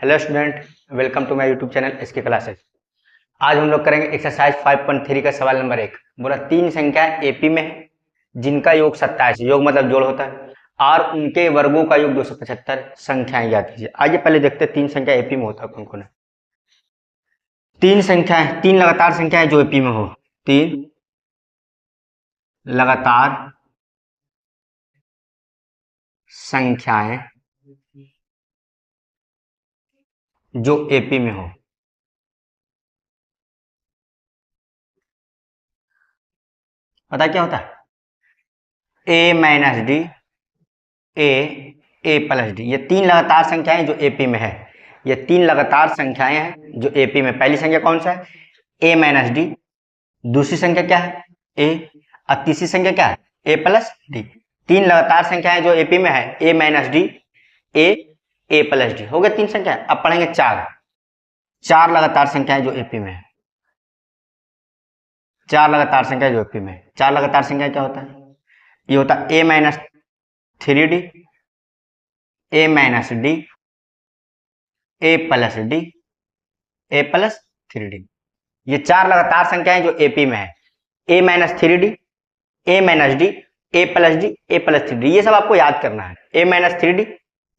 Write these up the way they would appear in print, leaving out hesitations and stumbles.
Hello student, welcome to my YouTube channel SK classes. आज हम लोग करेंगे एक्सरसाइज 5.3 का सवाल नंबर 1। बोला तीन संख्याएं एपी में है जिनका योग 27, योग मतलब जोड़ होता है, और उनके वर्गों का योग 275 संख्याएं ज्ञात कीजिए। आइए पहले देखते हैं तीन संख्या एपी में होता है कौन कौन है। तीन संख्याएं, तीन लगातार संख्याएं जो एपी में हो, तीन लगातार संख्याएं जो एपी में हो। पता क्या होता है? ए माइनस डी, ए प्लस डी, ये तीन लगातार संख्याएं जो एपी में है। ये तीन लगातार संख्याएं हैं जो एपी में। पहली संख्या कौन सा है? ए माइनस डी। दूसरी संख्या क्या है? ए। और तीसरी संख्या क्या है? ए प्लस डी। तीन लगातार संख्याएं जो एपी में है, ए माइनस डी, ए प्लस डी। हो गए तीन संख्या। अब पढ़ेंगे चार लगातार संख्याएं जो एपी में है। चार लगातार संख्या जो एपी में है। चार लगातार संख्या क्या होता है? ये होता है ए माइनस 3D, ए माइनस डी, ए प्लस डी, ए प्लस 3D। ये चार लगातार संख्याएं जो एपी में है। ए माइनस 3D, ए माइनस डी, ए प्लस डी, ए प्लस 3D। ये सब आपको याद करना है। ए माइनस 3D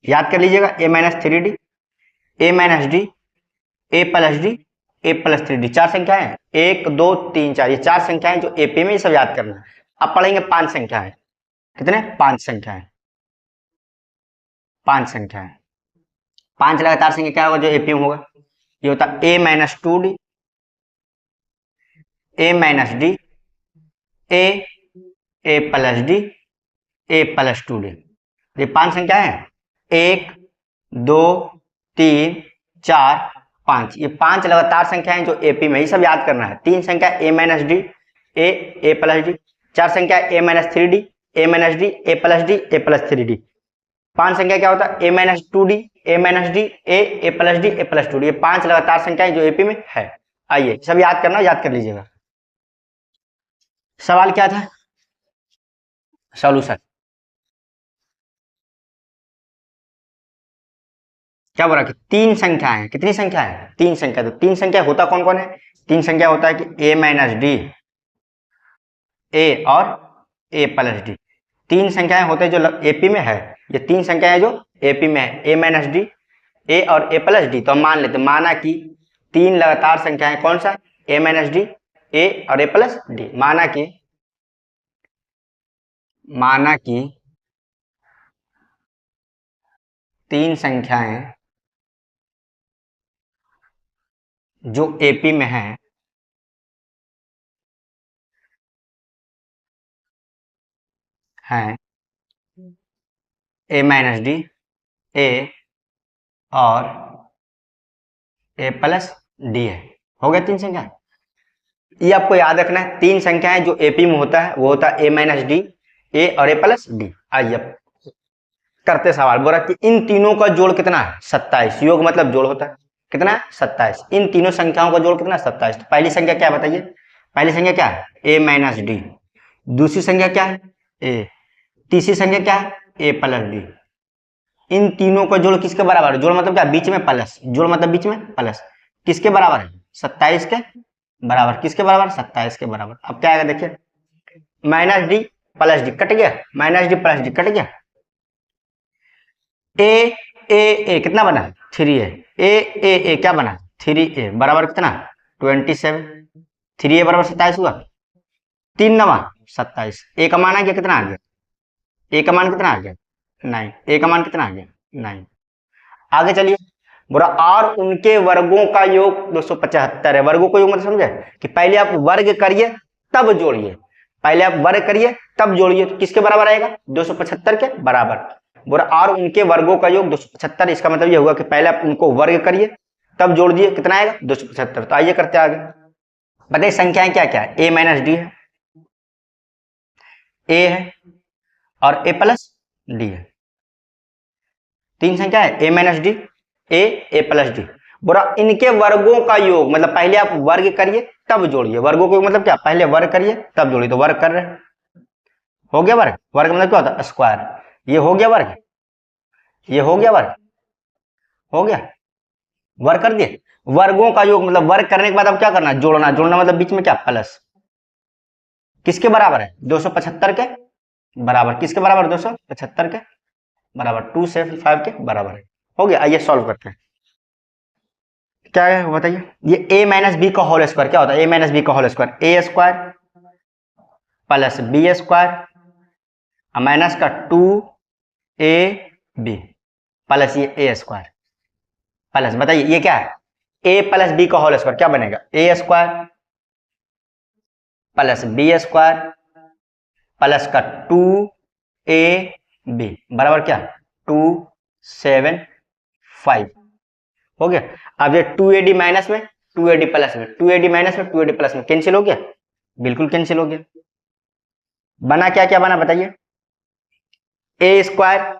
याद कर लीजिएगा, ए माइनस 3D, ए माइनस डी, ए प्लस डी, ए प्लस 3D। चार संख्याएं हैं, 1 2 3 4। ये चार संख्याएं जो एपी में, ये सब याद करना है। अब पढ़ेंगे पांच संख्याएं। कितने? पांच संख्याएं। पांच संख्याएं, पांच लगातार संख्या क्या होगा जो एपी में होगा? ये होता है ए माइनस 2D, ए माइनस डी, ए प्लस डी, ए प्लस 2D। ये पांच संख्याएं हैं, 1 2 3 4 5। ये पांच लगातार संख्याएं जो एपी में, ये सब याद करना है। तीन संख्या ए माइनस डी, ए प्लस डी। चार संख्या ए माइनस 3D, ए माइनस डी, ए प्लस डी, ए प्लस 3D। पांच संख्या क्या होता है? ए माइनस 2D, ए माइनस डी, ए प्लस डी, ए प्लस 2D। ये पांच लगातार संख्याएं जो एपी में है। आइए सब याद करना, याद कर लीजिएगा। सवाल क्या था? सॉल्यूशन क्या बोला कि तीन संख्या है। कितनी संख्या है? तीन संख्या। तो तीन संख्या होता कौन कौन है? तीन संख्या होता है कि ए माइनस डी, ए और ए प्लस डी। तीन संख्याएं होते हैं जो एपी में है। ये तीन संख्याएं जो एपी में है, ए माइनस डी, ए और ए प्लस डी। तो हम मान लेते, माना कि तीन लगातार संख्याएं कौन सा? ए माइनस डी, ए और ए प्लस डी। माना कि तीन संख्याएं जो एपी में है हैं ए माइनस डी, ए और ए प्लस डी है। हो गया तीन संख्या। ये आपको याद रखना है। तीन संख्याएं जो एपी में होता है वो होता है ए माइनस डी, ए और ए प्लस डी। आइए करते सवाल। बोला कि इन तीनों का जोड़ कितना है? 27। योग मतलब जोड़ होता है। कितना है? 27। इन तीनों संख्याओं का जोड़ कितना है? 27। तो पहली संख्या क्या बताइए? पहली संख्या क्या है? ए माइनस डी। दूसरी संख्या क्या है? ए। तीसरी संख्या क्या है? ए प्लस डी। इन तीनों का जोड़ किसके बराबर है? जोड़ मतलब क्या? बीच में प्लस। जोड़ मतलब बीच में प्लस। किसके बराबर है? 27 के बराबर। किसके बराबर? 27 के बराबर। अब क्या आएगा देखिए, minus D plus D cut गया, minus D plus D cut गया। ए कितना बना? 3a। ए क्या बना? 3a बराबर कितना? 27। 3a बराबर 27 हुआ। 3 नवा 27। ए का मान आ गया, कितना आ गया? ए का मान कितना आ गया? 9। ए का मान कितना आ गया? 9। आगे चलिए। बोला और उनके वर्गों का योग 275 है। वर्गों का योग मतलब समझे कि पहले आप वर्ग करिए तब जोड़िए। पहले आप वर्ग करिए तब जोड़िए। तो किसके बराबर आएगा? 275 के बराबर। बोला और उनके वर्गों का योग 275। इसका मतलब ये होगा कि पहले आप उनको वर्ग करिए तब जोड़ दिए। कितना आएगा? 275। तो आइए करते आगे। बताइए संख्याएं क्या क्या है? ए माइनस डी है, ए है और ए प्लस डी है। तीन संख्या है, ए माइनस डी, ए प्लस डी। बोला इनके वर्गों का योग मतलब पहले आप वर्ग करिए तब जोड़िए। वर्गों का योग मतलब क्या? पहले वर्ग करिए तब जोड़िए। तो वर्ग कर रहे हैं, हो गया वर्ग। वर्ग मतलब क्या होता है? स्क्वायर। ये हो गया वर्ग, ये हो गया वर्ग, हो गया। वर्ग कर दिए, वर्गों का योग मतलब वर्ग करने के बाद अब क्या करना है, जोड़ना, जोड़ना मतलब बीच में क्या प्लस, किसके बराबर है 275 के बराबर, किसके बराबर 275 के बराबर, 275 के बराबर है। हो गया, आइए सॉल्व करते हैं। क्या है बताइए, ये a माइनस बी का होल स्क्वायर क्या होता है, a माइनस बी का whole square A square plus B square minus का 2ab प्लस ये ए स्क्वायर प्लस, बताइए ये क्या है, a प्लस बी का होल स्क्वायर क्या बनेगा, A square plus B square plus का 2ab बराबर क्या 275। हो गया। अब ये 2ad माइनस में 2ad प्लस में 2ad माइनस में 2ad प्लस में कैंसिल हो गया, बिल्कुल कैंसिल हो गया। बना क्या क्या बना बताइए, ए square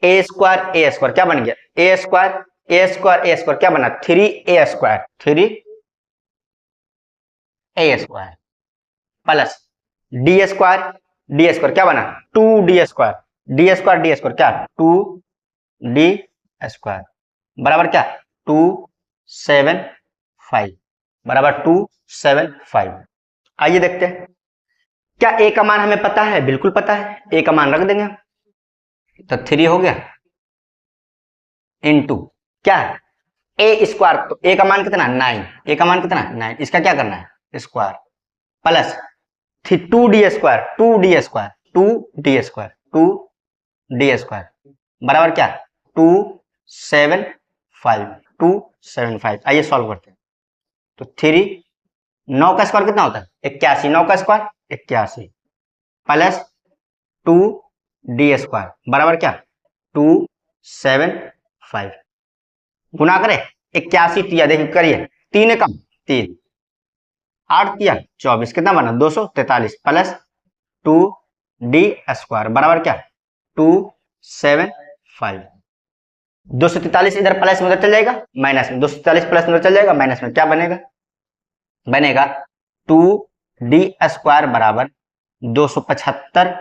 A square A square क्या बन गया, ए square A square A square क्या बना 3a square 3a square plus D square क्या बना 2d स्क्वायर डी स्क्वायर क्या 2d स्क्वायर बराबर क्या 275 बराबर 275। आइए देखते हैं, क्या ए का मान हमें पता है, बिल्कुल पता है, ए का मान रख देंगे तो 3 हो गया इंटू क्या है ए स्क्वायर, तो ए का मान कितना 9, ए का मान कितना 9, इसका क्या करना है square plus 2d square 2d square 2d square 2d square बराबर क्या 275। आइए सॉल्व करते हैं, तो 3 9 का स्क्वायर कितना होता है 81, 9 का स्क्वायर 81 प्लस 2d स्क्वायर बराबर क्या 275 गुना करें 81 तिया देखिए करिए 3 कम 3 8 तिया 24 कितना बना 243 प्लस 2d स्क्वायर बराबर क्या 275। 243 इधर प्लस में उधर चल जाएगा माइनस में, 243 प्लस में उधर चल जाएगा माइनस में, क्या बनेगा बनेगा 2d स्क्वायर बराबर 275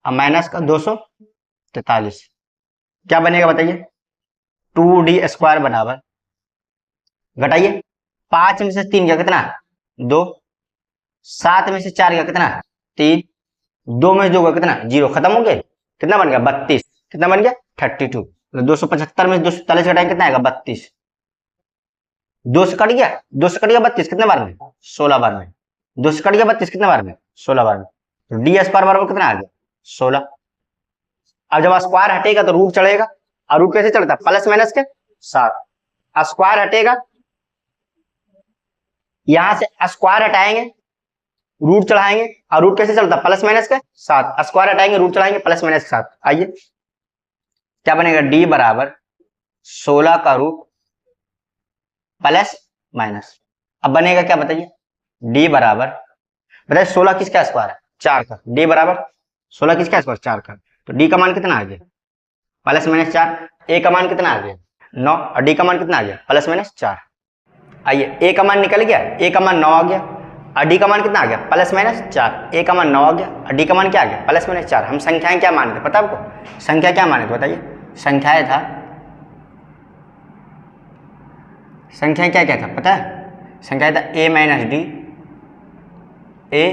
माइनस का 243 क्या बनेगा बताइए 2d स्क्वायर बराबर घटाइए 5 में से 3 का कितना 2, 7 में से 4 का कितना 3, 2 में से 2 का कितना 0, खत्म हो गया, कितना बन गया 32, कितना बन गया 32, 275 में 240 घटाएंगे कितना आएगा 32, 2 से कट गया 32 कितने बार में 16 बार में, 2 से कट गया 32 कितने बार में 16 बार में, तो डी स्क्वायर बराबर कितना आ गया 16। अब जब स्क्वायर हटेगा तो रूट चढ़ेगा, और रूट कैसे चढ़ता प्लस माइनस के साथ, स्क्वायर हटेगा यहां से स्क्वायर हटाएंगे रूट चढ़ाएंगे, और रूट कैसे चलता प्लस माइनस के साथ, स्क्वायर हटाएंगे रूट चढ़ाएंगे प्लस माइनस के साथ। आइए क्या बनेगा डी बराबर 16 का रूट प्लस माइनस, अब बनेगा क्या बताइए डी बराबर बताइए 16 किसका स्क्वायर है 4 का, डी बराबर 16 किसका स्क्वायर 4 का, तो डी का मान कितना आ गया प्लस माइनस 4, ए का मान कितना आ गया 9 और डी का मान कितना आ गया प्लस माइनस 4। आइए ए का मान निकल गया, ए का मान 9 आ गया और डी का मान कितना आ गया प्लस माइनस 4, ए का मान 9 आ गया और डी का मान क्या आ गया प्लस माइनस 4। हम संख्याएं क्या माने थे पता आपको, संख्या क्या माने थे बताइए, संख्याएं था संख्या क्या क्या था पता है, संख्या था ए माइनस डी ए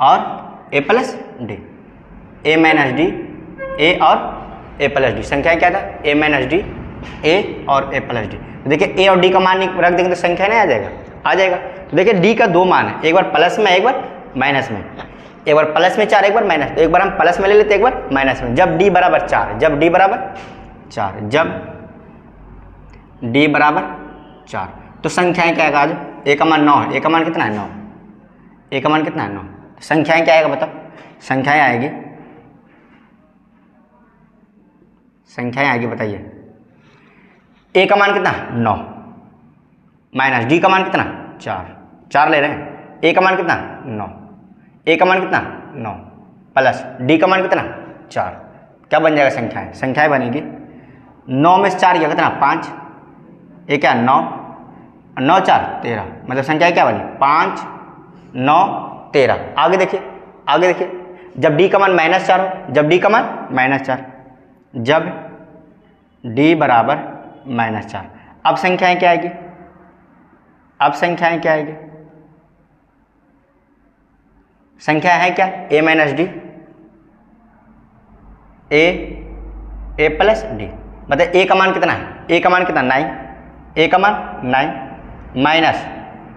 और A plus D, A minus D A और ए प्लस डी, संख्या क्या था ए माइनस डी ए और ए प्लस डी। तो देखिए ए और डी का मान रख देंगे तो संख्या नहीं आ जाएगा, आ जाएगा। तो देखिए डी का 2 मान है, एक बार प्लस में एक बार माइनस में, एक बार प्लस में 4 एक बार माइनस, तो एक बार हम प्लस में ले लेते एक बार माइनस में, जब डी बराबर 4, जब डी बराबर 4, जब डी बराबर 4 तो संख्याएं क्या आएगा, आज ए का मान 9 है, ए का मान कितना है 9, ए का मान कितना है 9, संख्याएं क्या आएगा बताओ, संख्याएं आएगी, संख्याएं आएगी बताइए, ए का मान कितना 9 माइनस डी का मान कितना 4 ले रहे हैं, ए का मान कितना 9, ए का मान कितना 9 प्लस डी का मान कितना 4, क्या बन जाएगा संख्याएं, संख्याएं बनेगी 9 में से 4 गया कितना 5, ये क्या 9 9 4 13, मतलब संख्याएं क्या बनी 5 9 13। आगे देखिए, आगे देखिए, जब डी का मान -4 हो, जब डी का मान -4, जब डी बराबर -4, अब संख्याएं क्या आएगी, अब संख्याएं क्या आएगी, संख्या है क्या a minus D, A plus D, मतलब a का मान कितना है, a का मान कितना 9, a का मान 9 माइनस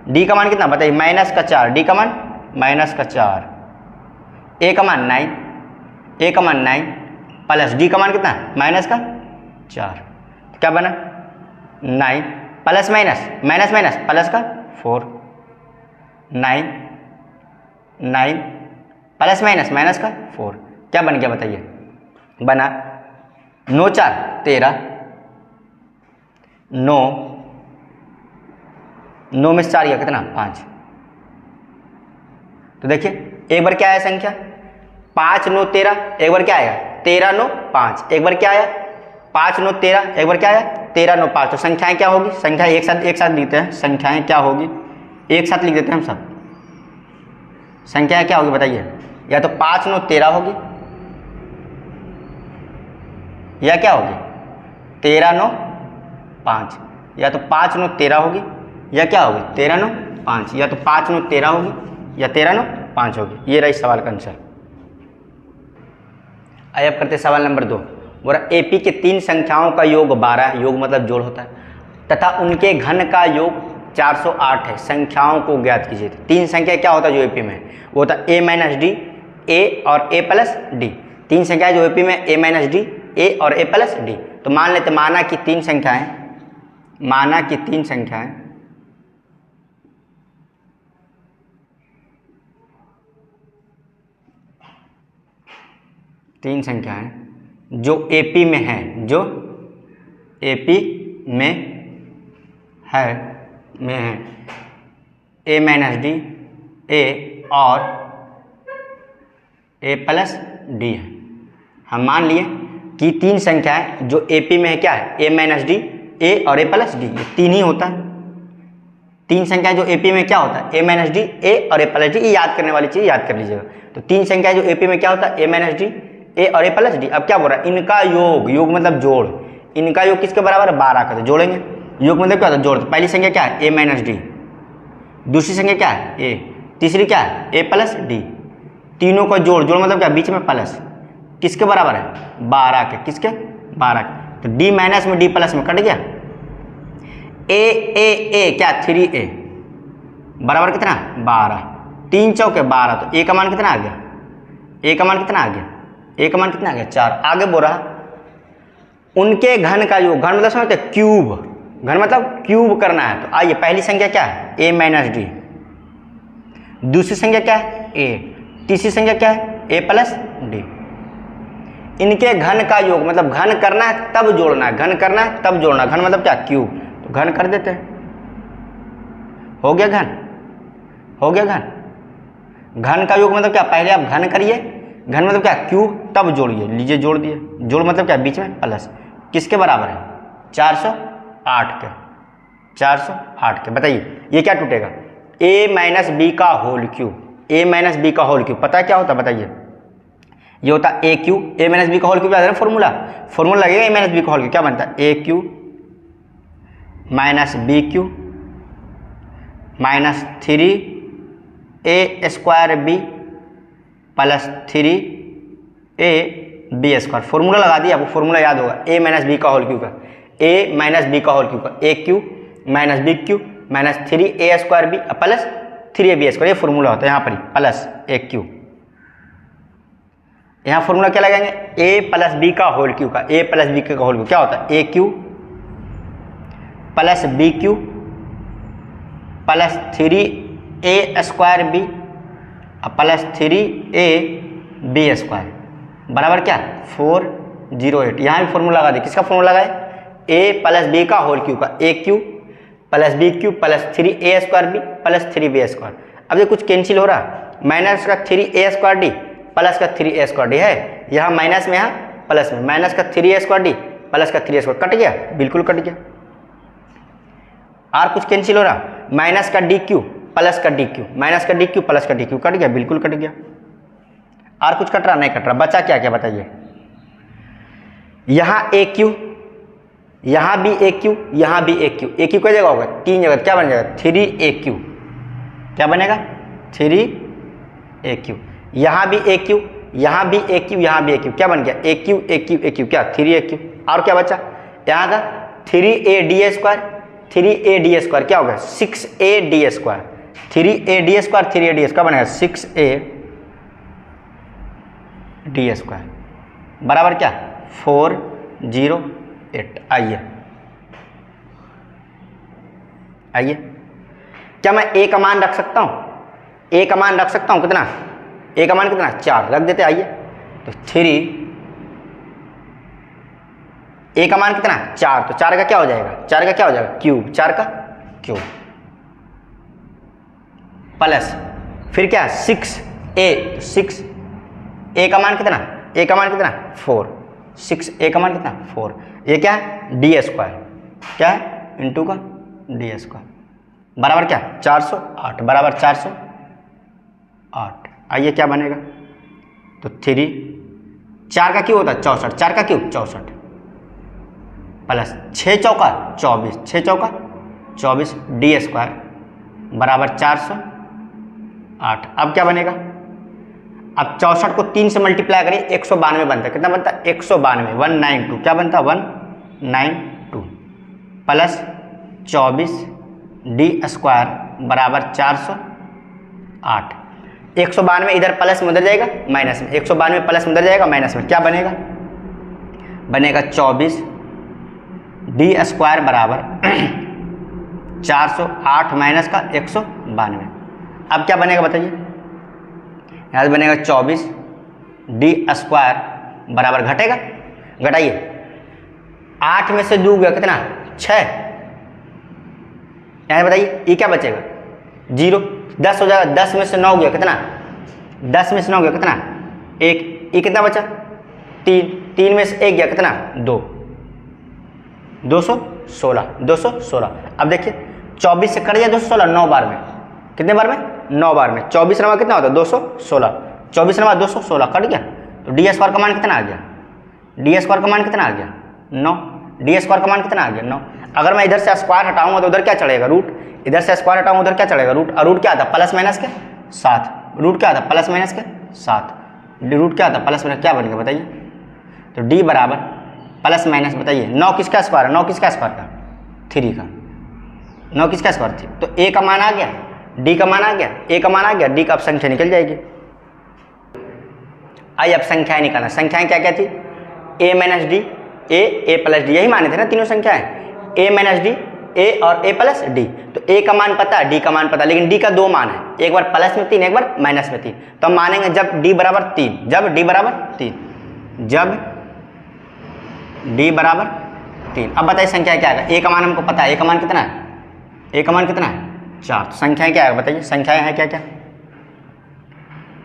d का मान कितना बताइए, माइनस का 4, d का मान माइनस का 4, a का मान 9, a का मान 9 प्लस d का मान कितना माइनस का 4, तो क्या बना 9 plus minus minus minus plus का 4, 9 प्लस माइनस माइनस का 4, क्या बन गया बताइए, बना 9 4 13, 9 में 4 गया कितना 5, तो देखिए एक बार क्या आया संख्या 5 9 13, एक बार क्या आया 13 9 5, एक बार क्या आया 5 9 13, एक बार क्या आया 13 9 5, तो संख्याएं क्या होगी, संख्या एक साथ लिखते हैं, संख्याएं क्या होगी एक साथ लिख देते हैं हम सब, संख्याएं क्या होगी बताइए, या तो 5 9 13 होगी, या क्या होगी 13 9 5, या तो 5 9 13 होगी, या क्या होगी 13 9 5, या तो 5 9 13 होगी या 13 9 5 होगी। ये रहा इस सवाल का आंसर। आइए अब करते सवाल नंबर 2। बोला एपी के 3 संख्याओं का योग 12 है, योग मतलब जोड़ होता है, तथा उनके घन का योग 408 है, संख्याओं को ज्ञात कीजिए। 3 संख्या क्या होता है जो एपी में, वो होता है a माइनस डी, ए और a प्लस डी। 3 संख्याएं जो एपी में a माइनस डी, ए और a प्लस डी। तो मान लेते माना कि 3 संख्याएं, माना कि 3 संख्याएं जो एपी में है, जो एपी में है a माइनस डी, ए और a प्लस डी है। हम मान लिए कि 3 संख्याएं जो एपी में है क्या है, a माइनस डी, ए और a प्लस डी, ये 3 ही होता है। 3 संख्याएं जो एपी में क्या होता है, a माइनस डी, ए और a प्लस डी। ये याद करने वाली चीज़ याद कर लीजिएगा। तो 3 संख्याएं जो एपी में क्या होता है, a माइनस डी, ए और a प्लस डी। अब क्या बोल रहा है, इनका योग, योग मतलब जोड़, इनका योग किसके बराबर है 12 का, तो जोड़ेंगे। योग मतलब क्या होता है जोड़। तो पहली संख्या क्या है a माइनस डी, दूसरी संख्या क्या है a, तीसरी क्या है a प्लस डी। तीनों का जोड़, जोड़ मतलब क्या बीच में प्लस, किसके बराबर है 12 के, किसके 12 के। तो d माइनस में d प्लस में कट गया, ए क्या 3a बराबर कितना 12, 3 चौके 12, तो a का मान कितना आ गया, a का मान कितना आ गया, a का मान कितना आ गया 4। आगे बोल रहा उनके घन का योग, घन मतलब समझते क्यूब, घन मतलब क्यूब करना है। तो आइए पहली संख्या क्या है a माइनस डी, दूसरी संख्या क्या है a, तीसरी संख्या क्या है a प्लस डी। इनके घन का योग मतलब घन करना है तब जोड़ना है, घन करना है तब जोड़ना। घन मतलब क्या क्यूब, तो घन कर देते हैं, हो गया घन, हो गया घन। घन का योग मतलब क्या, पहले आप घन करिए, घन मतलब क्या क्यूब, तब जोड़िए, लीजिए जोड़ दिए। जोड़ मतलब क्या बीच में प्लस, किसके बराबर है 408 के, 408 के। बताइए ये क्या टूटेगा, a माइनस बी का whole cube, a minus B का होल क्यूब। पता है क्या होता है बताइए, ये होता है a cube, a minus B का होल क्यूब याद है ना, फॉर्मूला लगेगा a माइनस बी का होल क्यूब। क्या बनता है a cube minus B cube minus 3a square B plus 3a B square. Formula लगा दिया, आपको फॉर्मूला याद होगा, a माइनस बी का होल क्यूब का, a माइनस बी का होल क्यूब का, a cube minus B cube minus 3a square B plus 3ab square. ये फॉर्मूला होता है यहाँ पर प्लस a क्यूब। यहाँ फॉर्मूला क्या लगाएंगे, a प्लस बी का होल क्यूब का, a प्लस बी का होल क्यूब क्या होता है a cube plus B cube plus 3a square B plus 3a B square बराबर क्या 408। यहाँ भी फॉर्मूला लगा दे, किसका फॉर्मूला लगाए, a प्लस बी का होल क्यूब का, a cube plus B cube plus 3a square B plus 3b square. अब ये कुछ कैंसिल हो रहा, माइनस का 3a स्क्वायर डी प्लस का 3a स्क्वायर डी है, यहाँ माइनस में, यहाँ प्लस में, माइनस का 3a स्क्वायर डी प्लस का 3a स्क्वायर, कट गया, बिल्कुल कट गया। और कुछ कैंसिल हो रहा, माइनस का डी क्यू प्लस का डी क्यू, माइनस का डी क्यू प्लस का डी क्यू, कट गया, बिल्कुल कट गया। और कुछ कट रहा नहीं कट रहा, बचा क्या क्या बताइए, यहाँ ए क्यू, यहाँ भी ए क्यू, यहाँ भी ए क्यू, ए क्यू कई जगह होगा, 3 जगह, क्या बन जाएगा 3AQ, क्या बनेगा 3AQ। यहाँ भी ए क्यू, यहाँ भी ए क्यू, यहाँ भी ए क्यू, क्या बन गया AQ AQ AQ, क्या 3AQ। और क्या बचा यहाँ का 3AD², 3AD² क्या होगा 6AD², 3AD², 3AD² क्या बनेगा 6AD² बराबर क्या 408। आइए आइए, क्या मैं ए का मान रख सकता हूँ, ए का मान रख सकता हूँ कितना, ए का मान कितना 4 रख देते। आइए तो 3, ए का मान कितना 4, तो 4 का क्या हो जाएगा, 4 का क्या हो जाएगा क्यूब, 4 का क्यूब प्लस फिर क्या 6A, 6 ए का मान कितना, ए का मान कितना 4, 6 ए का मान कितना 4, ये क्या है D², क्या है इंटू का D² बराबर क्या 408, बराबर 408। आइए क्या बनेगा, तो 3, 4 का क्यों होता है 64, 4 का क्यों 64 प्लस 6 चौका 24, 6 चौका 24 D² बराबर 408। अब क्या बनेगा, अब 64 को 3 से मल्टीप्लाई करें 192 बनता है, कितना बनता है 192, 192 क्या बनता है 192 प्लस 24 D² बराबर 408। 192 इधर प्लस में उधर जाएगा माइनस में, 192 प्लस में उधर जाएगा माइनस में, क्या बनेगा बनेगा 24 D² बराबर 408 माइनस का 192। अब क्या बनेगा बताइए, यहाँ से बनेगा 24 D² बराबर घटेगा, घटाइए 8 में से 2 गया कितना 6, यहाँ से बताइए ये क्या बचेगा 0, 10 हो जाएगा, 10 में से 9 गया कितना, 10 में से 9 गया कितना 1, ये कितना बचा 3, 3 में से 1 गया कितना 2, 216, 216। अब देखिए 24 से कट गया 216 9 बार में, कितने बार में 9 बार में, 24 नंबर कितना होता है 216, 24 नंबर 216 कट गया, तो D² का मान कितना आ गया, D² का मान कितना आ गया 9, D² का मान कितना आ गया 9। अगर मैं इधर से स्क्वायर हटाऊंगा तो उधर क्या चढ़ेगा रूट, इधर से स्क्वायर हटाऊंगा उधर क्या चढ़ेगा रूट, और रूट क्या आता है प्लस माइनस के 7, रूट क्या आता है प्लस माइनस के 7, रूट क्या आता है प्लस माइनस, क्या बनेगा बताइए, तो D बराबर प्लस माइनस बताइए 9 किसका स्क्वायर है, 9 किसका स्क्वायर का 3 का, 9 किसका स्क्वायर थी, तो A का मान आ गया, D का मान आ गया, A का मान आ गया, D का अब संख्या निकल जाएगी। आइए अब संख्याएं निकालना, संख्याएं क्या क्या थी A minus D, A plus D, यही माने थे ना तीनों संख्याएं, A माइनस D, A और A प्लस D। तो A का मान पता है, D का मान पता है, लेकिन D का 2 मान है, एक बार प्लस में 3, एक बार माइनस में 3। तो हम मानेंगे जब D बराबर 3, जब D बराबर 3, जब D बराबर 3। अब बताइए संख्या क्या आएगा, A का मान हमको पता है, A का मान कितना है, A का मान कितना है 4। तो संख्याएं क्या आएगा बताइए, संख्याएं हैं क्या क्या,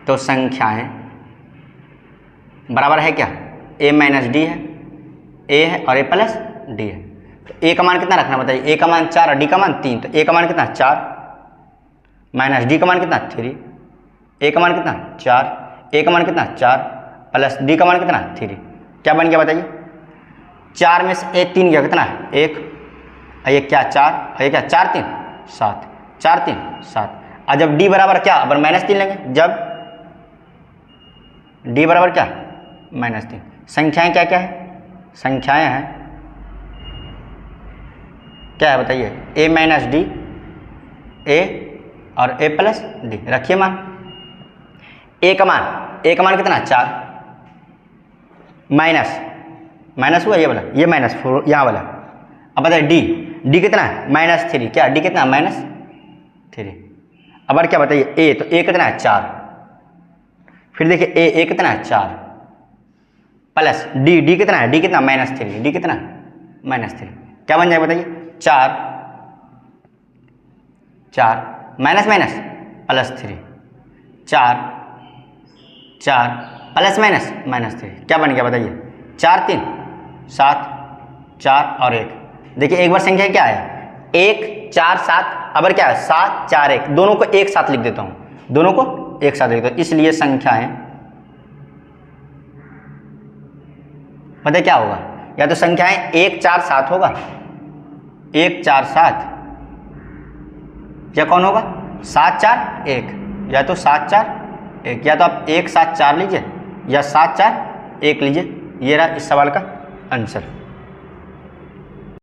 तो संख्याएं बराबर है क्या A माइनस D है, A है और A प्लस D है। तो A का मान कितना रखना बताइए, A का मान 4 और D का मान 3, तो A का मान कितना 4 माइनस D का मान कितना 3, A का मान कितना 4, A का मान कितना 4 प्लस D का मान कितना 3, क्या बन गया बताइए, 4 में से 3 गया कितना 1, ये क्या 4, ये क्या 4 3 7, 4 3 7। और जब D बराबर क्या अब माइनस 3 लेंगे, जब D बराबर क्या माइनस 3। संख्याएं क्या क्या है, संख्याएं हैं क्या है बताइए, A माइनस D, A और A प्लस D। रखिए मान, A का मान कितना 4 माइनस माइनस हुआ ये वाला, ये माइनस 4 यहाँ वाला। अब बताइए D कितना है -3, क्या D कितना -3। अब क्या बताइए A, तो A कितना है 4, फिर देखिए A कितना है 4 प्लस D कितना है, D कितना -3, D कितना -3, क्या बन जाएगा बताइए 4 minus minus plus 3, 4 plus minus -3, क्या बन गया बताइए 4 3 7, 4 और 1। देखिए एक बार संख्या क्या है 1 4 7, अब क्या है 7 4 1, दोनों को एक साथ लिख देता हूँ, दोनों को एक साथ लिख देता हूँ, इसलिए संख्याएं पता क्या होगा या तो संख्याएं 1 4 7 होगा, 1 4 7, या कौन होगा 7 4 1, या तो 7 4 1, या तो आप 1 7 4 लीजिए या 7 4 1 लीजिए। ये रहा इस सवाल का आंसर।